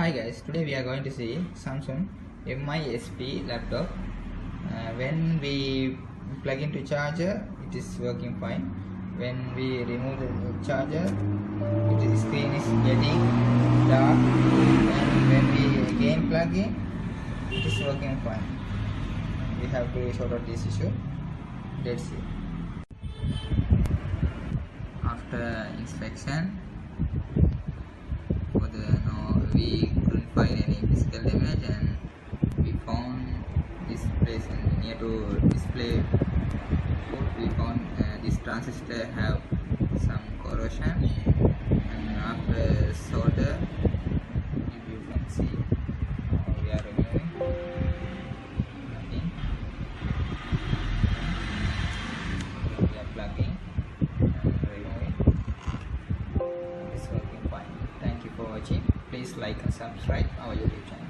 Hi guys, today we are going to see Samsung MISP laptop. When we plug into charger, it is working fine. When we remove the charger, the screen is getting dark, and when we again plug in, it is working fine. We have to sort out this issue. Let's see. After inspection, we couldn't find any physical damage, and we found this place near to display port. We found this transistor have some corrosion, and after solder, if you can see, we are removing nothing. We are plugging and removing. It's working fine. Thank you for watching. Please like and subscribe our YouTube channel.